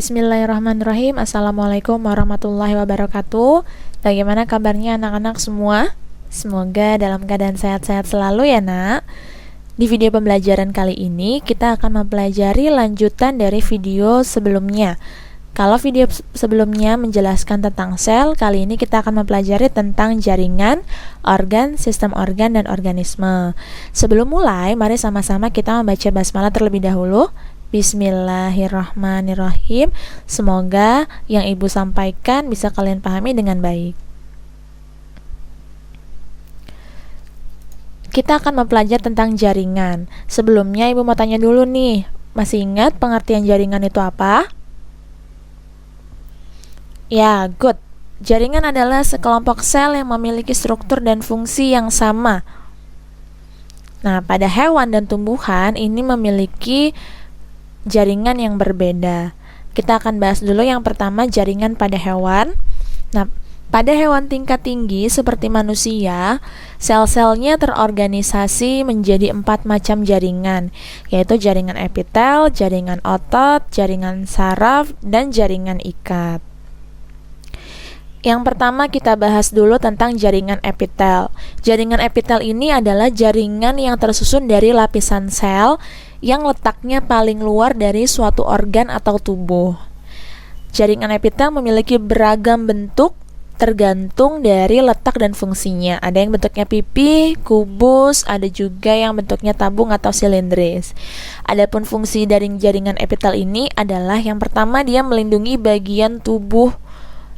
Bismillahirrahmanirrahim. Assalamualaikum warahmatullahi wabarakatuh. Bagaimana kabarnya anak-anak semua? Semoga dalam keadaan sehat-sehat selalu ya nak. Di video pembelajaran kali ini kita akan mempelajari lanjutan dari video sebelumnya. Kalau video sebelumnya menjelaskan tentang sel, kali ini kita akan mempelajari tentang jaringan, organ, sistem organ, dan organisme. Sebelum mulai, mari sama-sama kita membaca basmalah terlebih dahulu. Bismillahirrahmanirrahim. Semoga yang ibu sampaikan bisa kalian pahami dengan baik. Kita akan mempelajari tentang jaringan. Sebelumnya ibu mau tanya dulu nih, masih ingat pengertian jaringan itu apa? Ya, good. Jaringan adalah sekelompok sel yang memiliki struktur dan fungsi yang sama. Nah, pada hewan dan tumbuhan ini memiliki jaringan yang berbeda. Kita akan bahas dulu yang pertama, jaringan pada hewan. Nah, pada hewan tingkat tinggi seperti manusia, sel-selnya terorganisasi menjadi 4 macam jaringan, yaitu jaringan epitel, jaringan otot, jaringan saraf, dan jaringan ikat. Yang pertama kita bahas dulu tentang jaringan epitel. Jaringan epitel ini adalah jaringan yang tersusun dari lapisan sel yang letaknya paling luar dari suatu organ atau tubuh. Jaringan epitel memiliki beragam bentuk tergantung dari letak dan fungsinya. Ada yang bentuknya pipi, kubus, ada juga yang bentuknya tabung atau silindris. Adapun fungsi dari jaringan epitel ini adalah yang pertama, dia melindungi bagian tubuh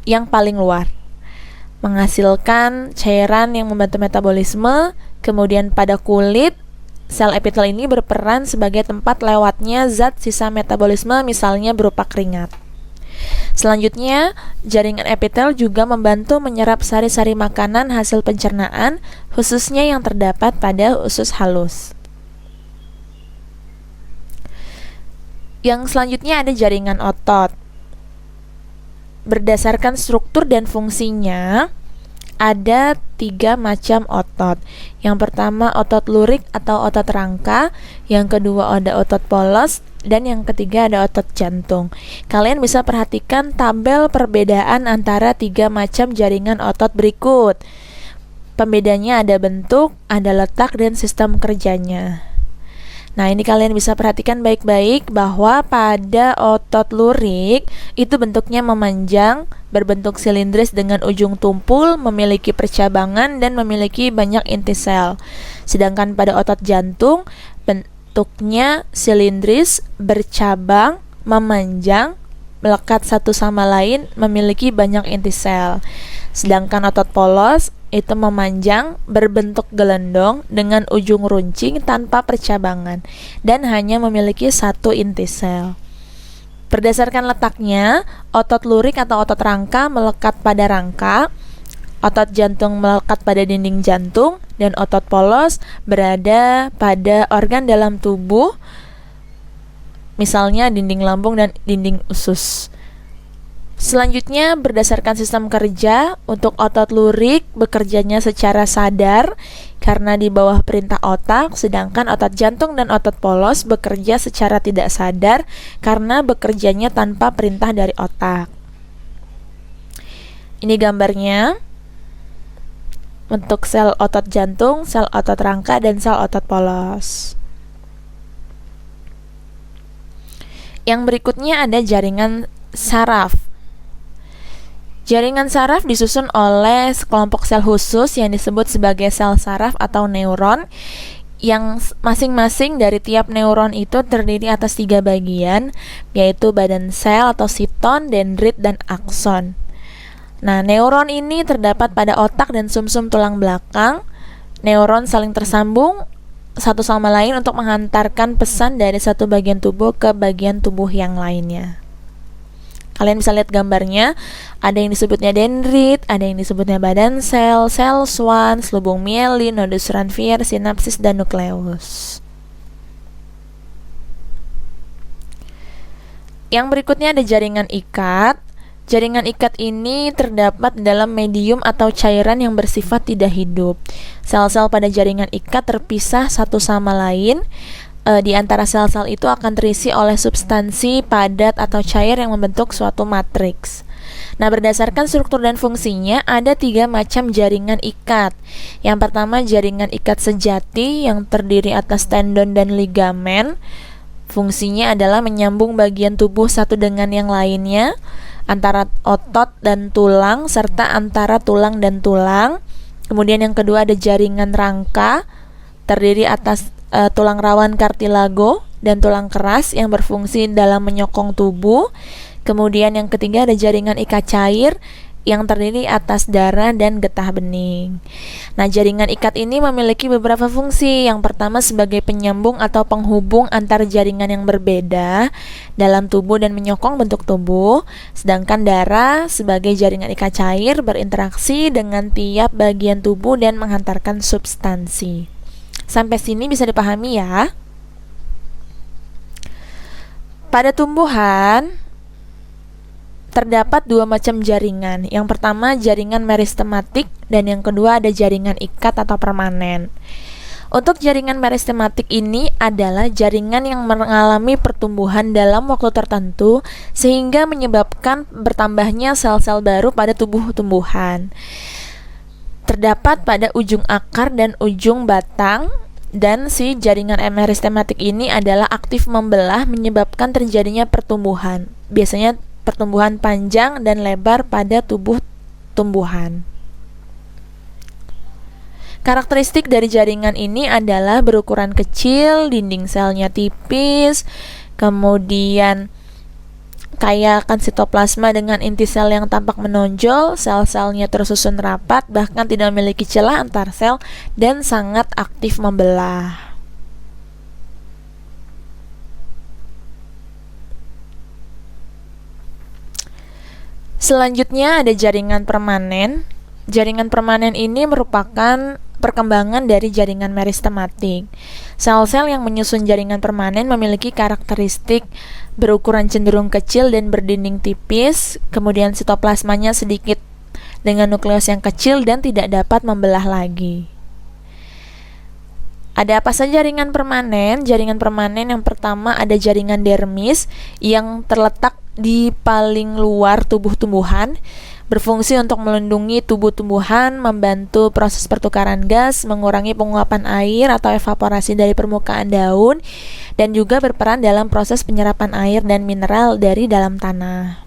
yang paling luar, menghasilkan cairan yang membantu metabolisme. Kemudian pada kulit, sel epitel ini berperan sebagai tempat lewatnya zat sisa metabolisme, misalnya berupa keringat. Selanjutnya, jaringan epitel juga membantu menyerap sari-sari makanan hasil pencernaan, khususnya yang terdapat pada usus halus. Yang selanjutnya ada jaringan otot. Berdasarkan struktur dan fungsinya, ada 3 macam otot. Yang pertama otot lurik atau otot rangka, yang kedua ada otot polos, dan yang ketiga ada otot jantung. Kalian bisa perhatikan tabel perbedaan antara 3 macam jaringan otot berikut. Pembedanya ada bentuk, ada letak, dan sistem kerjanya. Nah, ini kalian bisa perhatikan baik-baik bahwa pada otot lurik itu bentuknya memanjang, berbentuk silindris dengan ujung tumpul, memiliki percabangan, dan memiliki banyak inti sel. Sedangkan pada otot jantung bentuknya silindris, bercabang, memanjang, melekat satu sama lain, memiliki banyak inti sel. Sedangkan otot polos itu memanjang, berbentuk gelendong dengan ujung runcing tanpa percabangan, dan hanya memiliki 1 inti sel. Berdasarkan letaknya, otot lurik atau otot rangka melekat pada rangka, otot jantung melekat pada dinding jantung, dan otot polos berada pada organ dalam tubuh, misalnya dinding lambung dan dinding usus. Selanjutnya, berdasarkan sistem kerja, untuk otot lurik bekerjanya secara sadar karena di bawah perintah otak, sedangkan otot jantung dan otot polos bekerja secara tidak sadar karena bekerjanya tanpa perintah dari otak. Ini gambarnya untuk sel otot jantung, sel otot rangka, dan sel otot polos. Yang berikutnya ada jaringan saraf. Jaringan saraf disusun oleh sekelompok sel khusus yang disebut sebagai sel saraf atau neuron, yang masing-masing dari tiap neuron itu terdiri atas 3 bagian, yaitu badan sel atau siton, dendrit, dan akson. Nah, neuron ini terdapat pada otak dan sumsum tulang belakang. Neuron saling tersambung satu sama lain untuk menghantarkan pesan dari satu bagian tubuh ke bagian tubuh yang lainnya. Kalian bisa lihat gambarnya, ada yang disebutnya dendrit, ada yang disebutnya badan sel, sel Schwann, selubung mielin, nodus Ranvier, sinapsis, dan nukleus. Yang berikutnya ada jaringan ikat. Jaringan ikat ini terdapat dalam medium atau cairan yang bersifat tidak hidup. Sel-sel pada jaringan ikat terpisah satu sama lain. di antara sel-sel itu akan terisi oleh substansi padat atau cair yang membentuk suatu matriks. Nah, berdasarkan struktur dan fungsinya, ada 3 macam jaringan ikat. Yang pertama, jaringan ikat sejati yang terdiri atas tendon dan ligamen. Fungsinya adalah menyambung bagian tubuh satu dengan yang lainnya, antara otot dan tulang, serta antara tulang dan tulang. Kemudian yang kedua ada jaringan rangka, terdiri atas tulang rawan kartilago dan tulang keras yang berfungsi dalam menyokong tubuh. Kemudian yang ketiga ada jaringan ikat cair yang terdiri atas darah dan getah bening. Nah, jaringan ikat ini memiliki beberapa fungsi. Yang pertama sebagai penyambung atau penghubung antar jaringan yang berbeda dalam tubuh dan menyokong bentuk tubuh. Sedangkan darah sebagai jaringan ikat cair berinteraksi dengan tiap bagian tubuh dan menghantarkan substansi. Sampai sini bisa dipahami ya. Pada tumbuhan terdapat 2 macam jaringan. Yang pertama jaringan meristematik dan yang kedua ada jaringan ikat atau permanen. Untuk jaringan meristematik ini adalah jaringan yang mengalami pertumbuhan dalam waktu tertentu sehingga menyebabkan bertambahnya sel-sel baru pada tubuh tumbuhan. Terdapat pada ujung akar dan ujung batang, dan si jaringan meristematik ini adalah aktif membelah menyebabkan terjadinya pertumbuhan. Biasanya pertumbuhan panjang dan lebar pada tubuh tumbuhan. Karakteristik dari jaringan ini adalah berukuran kecil, dinding selnya tipis, kemudian kaya akan sitoplasma dengan inti sel yang tampak menonjol, sel-selnya tersusun rapat, bahkan tidak memiliki celah antar sel, dan sangat aktif membelah. Selanjutnya ada jaringan permanen. Jaringan permanen ini merupakan perkembangan dari jaringan meristematik. Sel-sel yang menyusun jaringan permanen memiliki karakteristik berukuran cenderung kecil dan berdinding tipis, kemudian sitoplasmanya sedikit dengan nukleus yang kecil dan tidak dapat membelah lagi. Ada apa saja jaringan permanen? Jaringan permanen yang pertama ada jaringan dermis yang terletak di paling luar tubuh tumbuhan, berfungsi untuk melindungi tubuh tumbuhan, membantu proses pertukaran gas, mengurangi penguapan air atau evaporasi dari permukaan daun, dan juga berperan dalam proses penyerapan air dan mineral dari dalam tanah.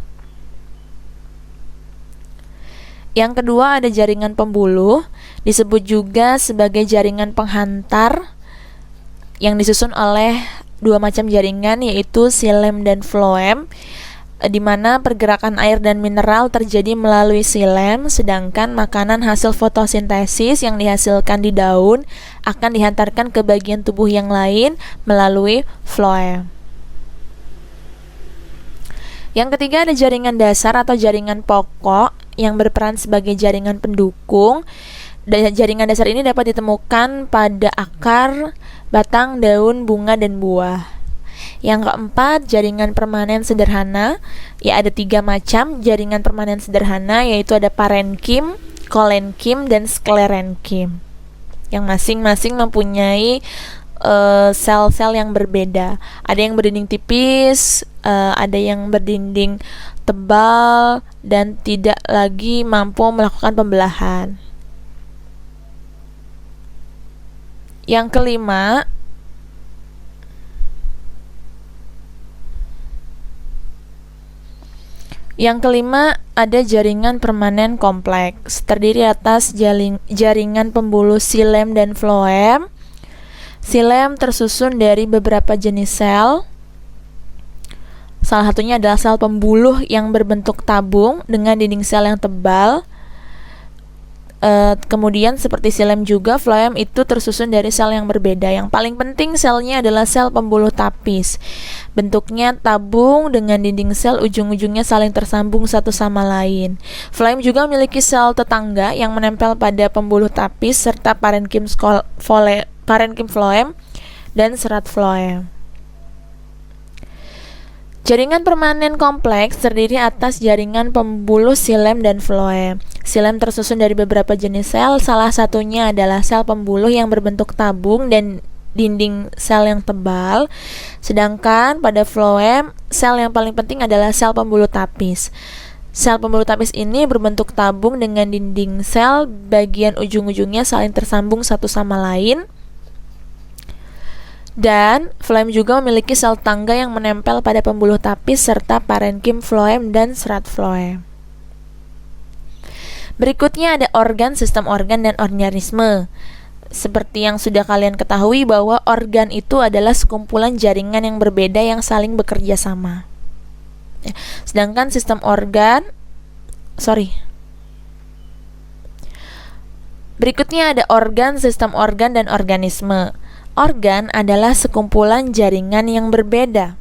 Yang kedua ada jaringan pembuluh, disebut juga sebagai jaringan penghantar, yang disusun oleh 2 macam jaringan, yaitu xilem dan floem, di mana pergerakan air dan mineral terjadi melalui xilem, sedangkan makanan hasil fotosintesis yang dihasilkan di daun akan dihantarkan ke bagian tubuh yang lain melalui floem. Yang ketiga ada jaringan dasar atau jaringan pokok yang berperan sebagai jaringan pendukung. Jaringan dasar ini dapat ditemukan pada akar, batang, daun, bunga, dan buah. Yang keempat, jaringan permanen sederhana. Ya, ada 3 macam jaringan permanen sederhana, yaitu ada parenkim, kolenkim, dan sklerenkim, yang masing-masing mempunyai sel-sel yang berbeda. Ada yang berdinding tipis, ada yang berdinding tebal, dan tidak lagi mampu melakukan pembelahan. Yang kelima, ada jaringan permanen kompleks, terdiri atas jaringan pembuluh xilem dan floem. Xilem tersusun dari beberapa jenis sel. Salah satunya adalah sel pembuluh yang berbentuk tabung dengan dinding sel yang tebal. Kemudian seperti xilem juga, floem itu tersusun dari sel yang berbeda. Yang paling penting selnya adalah sel pembuluh tapis. Bentuknya tabung dengan dinding sel ujung-ujungnya saling tersambung satu sama lain. Floem juga memiliki sel tetangga yang menempel pada pembuluh tapis serta parenkim floem dan serat floem. Jaringan permanen kompleks terdiri atas jaringan pembuluh xilem dan floem. Xilem tersusun dari beberapa jenis sel, salah satunya adalah sel pembuluh yang berbentuk tabung dan dinding sel yang tebal. Sedangkan pada floem, sel yang paling penting adalah sel pembuluh tapis. Sel pembuluh tapis ini berbentuk tabung dengan dinding sel bagian ujung-ujungnya saling tersambung satu sama lain. Dan floem juga memiliki sel tangga yang menempel pada pembuluh tapis serta parenkim floem dan serat floem. Berikutnya ada organ, sistem organ, dan organisme. Seperti yang sudah kalian ketahui bahwa organ itu adalah sekumpulan jaringan yang berbeda yang saling bekerja sama. Sedangkan berikutnya ada organ, sistem organ, dan organisme. Organ adalah sekumpulan jaringan yang berbeda.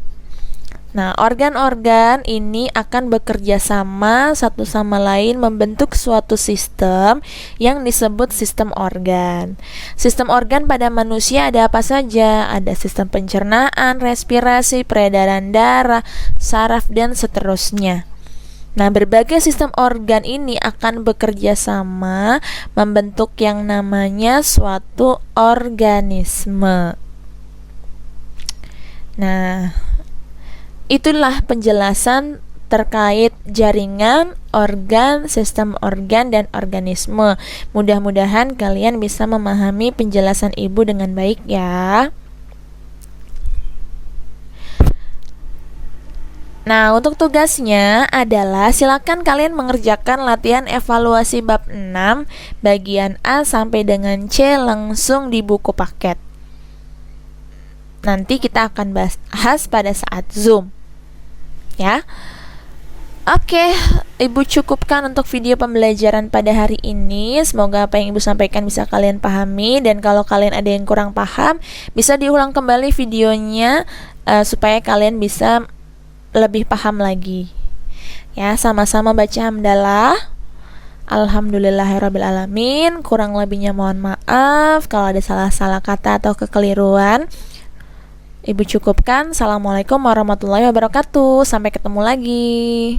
Nah, organ-organ ini akan bekerja sama satu sama lain membentuk suatu sistem yang disebut sistem organ. Sistem organ pada manusia ada apa saja? Ada sistem pencernaan, respirasi, peredaran darah, saraf, dan seterusnya. Nah, berbagai sistem organ ini akan bekerja sama membentuk yang namanya suatu organisme. Nah, itulah penjelasan terkait jaringan, organ, sistem organ, dan organisme. Mudah-mudahan kalian bisa memahami penjelasan Ibu dengan baik ya. Nah, untuk tugasnya adalah silakan kalian mengerjakan latihan evaluasi bab 6 bagian A sampai dengan C langsung di buku paket. Nanti kita akan bahas pada saat Zoom. Ya. Oke, Ibu cukupkan untuk video pembelajaran pada hari ini. Semoga apa yang Ibu sampaikan bisa kalian pahami, dan kalau kalian ada yang kurang paham, bisa diulang kembali videonya supaya kalian bisa lebih paham lagi. Ya, sama-sama baca hamdalah. Alhamdulillahirrabbilalamin. Kurang lebihnya mohon maaf kalau ada salah-salah kata atau kekeliruan. Ibu cukupkan. Assalamualaikum warahmatullahi wabarakatuh. Sampai ketemu lagi.